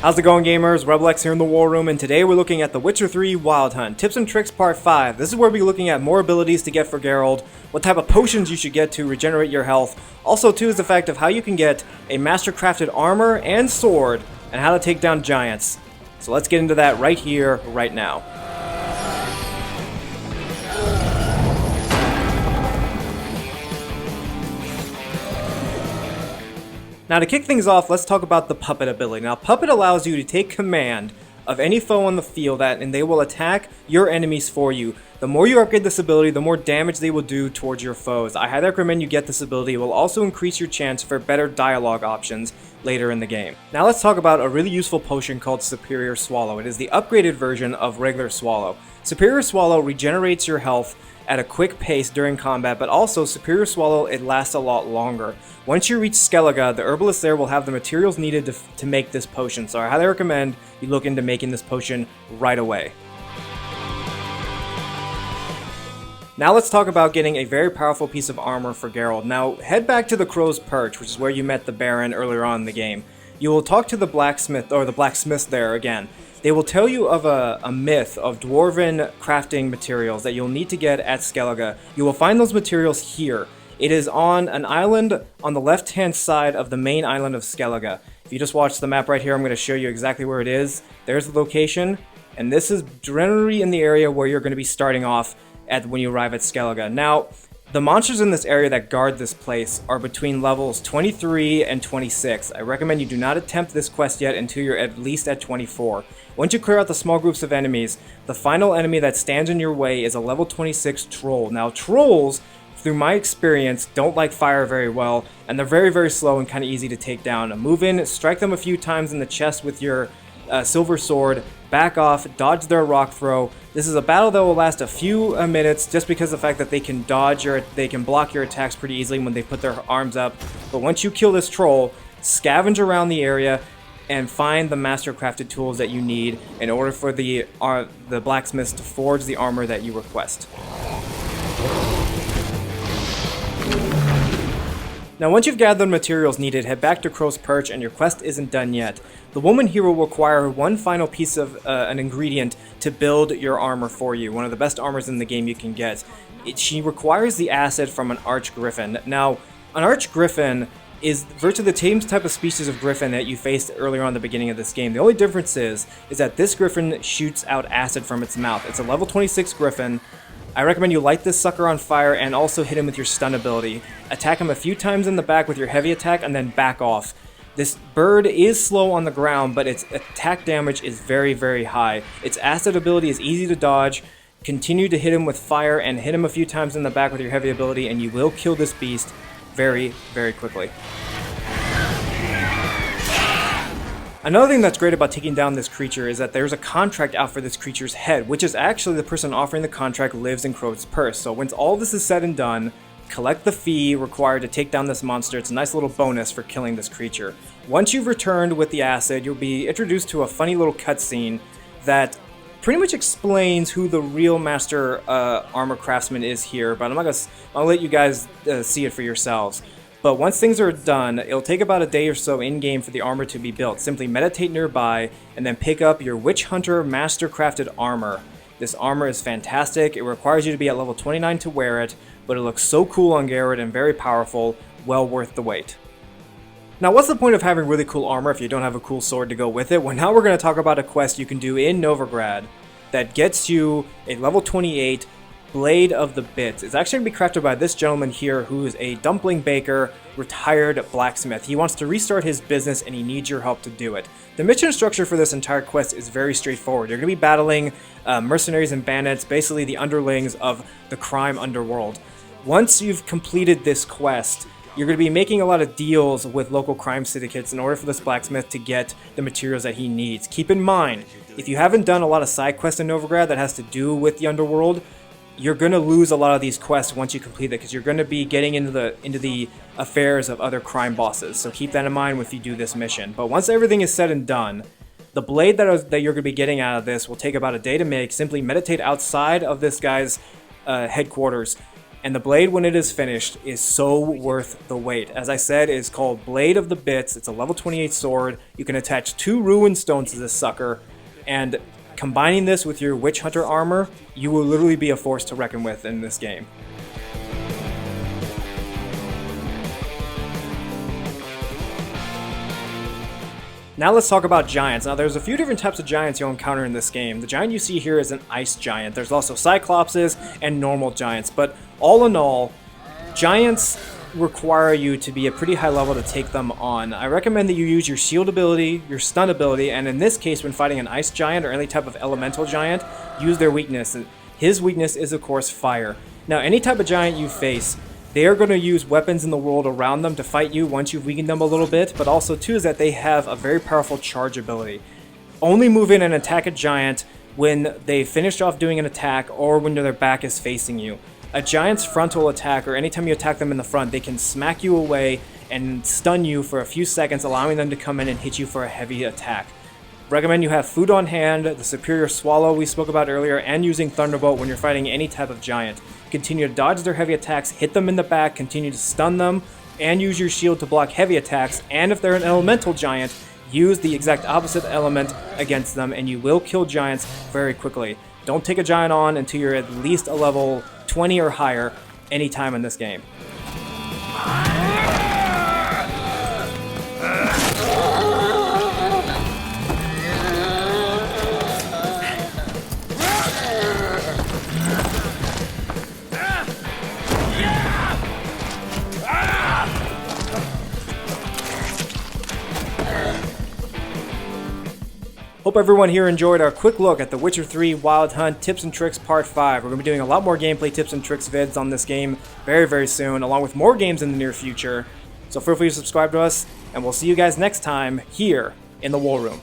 How's it going, gamers? RebelX here in the War Room, and today we're looking at The Witcher 3 Wild Hunt. Tips and Tricks Part 5. This is where we're looking at more abilities to get for Geralt, what type of potions you should get to regenerate your health. Also, too, is the fact of how you can get a master-crafted armor and sword, and how to take down giants. So let's get into that right here, right now. Now to kick things off, let's talk about the Puppet ability. Now Puppet allows you to take command of any foe on the field and they will attack your enemies for you. The more you upgrade this ability, the more damage they will do towards your foes. I highly recommend you get this ability. It will also increase your chance for better dialogue options later in the game. Now let's talk about a really useful potion called Superior Swallow. It is the upgraded version of regular Swallow. Superior Swallow regenerates your health at a quick pace during combat, but also Superior Swallow, it lasts a lot longer. Once you reach Skellige, the herbalist there will have the materials needed to make this potion, so I highly recommend you look into making this potion right away. Now let's talk about getting a very powerful piece of armor for Geralt. Now head back to the Crow's Perch, which is where you met the Baron earlier on in the game. You will talk to the blacksmith, or the blacksmiths there again. They will tell you of a myth of dwarven crafting materials that you'll need to get at Skellige. You will find those materials here. It is on an island on the left-hand side of the main island of Skellige. If you just watch the map right here, I'm going to show you exactly where it is. There's the location, and this is generally in the area where you're going to be starting off at when you arrive at Skellige. Now, the monsters in this area that guard this place are between levels 23 and 26. I recommend you do not attempt this quest yet until you're at least at 24. Once you clear out the small groups of enemies, the final enemy that stands in your way is a level 26 troll. Now trolls, through my experience, don't like fire very well, and they're very slow and kind of easy to take down. Move in, strike them a few times in the chest with your silver sword, back off, dodge their rock throw. This is a battle that will last a few minutes just because of the fact that they can they can block your attacks pretty easily when they put their arms up. But once you kill this troll, scavenge around the area and find the master crafted tools that you need in order for the blacksmiths to forge the armor that you request. Now once you've gathered the materials needed, head back to Crow's Perch, and your quest isn't done yet. The woman here will require one final piece of an ingredient to build your armor for you, one of the best armors in the game you can get. She requires the acid from an arch griffin. Now, an arch griffin is virtually the same type of species of griffin that you faced earlier on the beginning of this game. The only difference is that this griffin shoots out acid from its mouth. It's a level 26 griffin. I recommend you light this sucker on fire and also hit him with your stun ability. Attack him a few times in the back with your heavy attack and then back off. This bird is slow on the ground, but its attack damage is very high. Its acid ability is easy to dodge. Continue to hit him with fire and hit him a few times in the back with your heavy ability, and you will kill this beast very quickly. Another thing that's great about taking down this creature is that there's a contract out for this creature's head, which is actually the person offering the contract lives in Crow's Purse. So once all this is said and done, collect the fee required to take down this monster. It's a nice little bonus for killing this creature. Once you've returned with the acid, you'll be introduced to a funny little cutscene that pretty much explains who the real master armor craftsman is here, but I'll let you guys see it for yourselves. But once things are done, it'll take about a day or so in-game for the armor to be built. Simply meditate nearby, and then pick up your Witch Hunter Master-Crafted Armor. This armor is fantastic. It requires you to be at level 29 to wear it, but it looks so cool on Geralt and very powerful, well worth the wait. Now what's the point of having really cool armor if you don't have a cool sword to go with it? Well, now we're going to talk about a quest you can do in Novigrad that gets you a level 28 Blade of the Bits. It's actually going to be crafted by this gentleman here, who is a dumpling baker, retired blacksmith. He wants to restart his business and he needs your help to do it. The mission structure for this entire quest is very straightforward. You're going to be battling mercenaries and bandits, basically the underlings of the crime underworld. Once you've completed this quest, you're going to be making a lot of deals with local crime syndicates in order for this blacksmith to get the materials that he needs. Keep in mind, if you haven't done a lot of side quests in Novigrad that has to do with the underworld, you're going to lose a lot of these quests once you complete it, because you're going to be getting into the affairs of other crime bosses. So keep that in mind if you do this mission. But once everything is said and done, the blade that you're going to be getting out of this will take about a day to make. Simply meditate outside of this guy's headquarters. And the blade, when it is finished, is so worth the wait. As I said, it's called Blade of the Bits. It's a level 28 sword. You can attach 2 ruin stones to this sucker, and combining this with your Witch Hunter armor, you will literally be a force to reckon with in this game. Now let's talk about giants. Now there's a few different types of giants you'll encounter in this game. The giant you see here is an ice giant. There's also cyclopses and normal giants, but all in all, giants require you to be a pretty high level to take them on. I recommend that you use your shield ability, your stun ability, and in this case when fighting an ice giant or any type of elemental giant, use their weakness. His weakness is of course fire. Now any type of giant you face, they are going to use weapons in the world around them to fight you once you've weakened them a little bit, but also too is that they have a very powerful charge ability. Only move in and attack a giant when they finished off doing an attack or when their back is facing you. A giant's frontal attack, or anytime you attack them in the front, they can smack you away and stun you for a few seconds, allowing them to come in and hit you for a heavy attack. Recommend you have food on hand, the superior swallow we spoke about earlier, and using Thunderbolt when you're fighting any type of giant. Continue to dodge their heavy attacks, hit them in the back, continue to stun them, and use your shield to block heavy attacks, and if they're an elemental giant, use the exact opposite element against them, and you will kill giants very quickly. Don't take a giant on until you're at least a level 20 or higher anytime in this game. Hope everyone here enjoyed our quick look at The Witcher 3 Wild Hunt Tips and Tricks Part 5. We're going to be doing a lot more gameplay tips and tricks vids on this game very soon, along with more games in the near future. So feel free to subscribe to us, and we'll see you guys next time here in the War Room.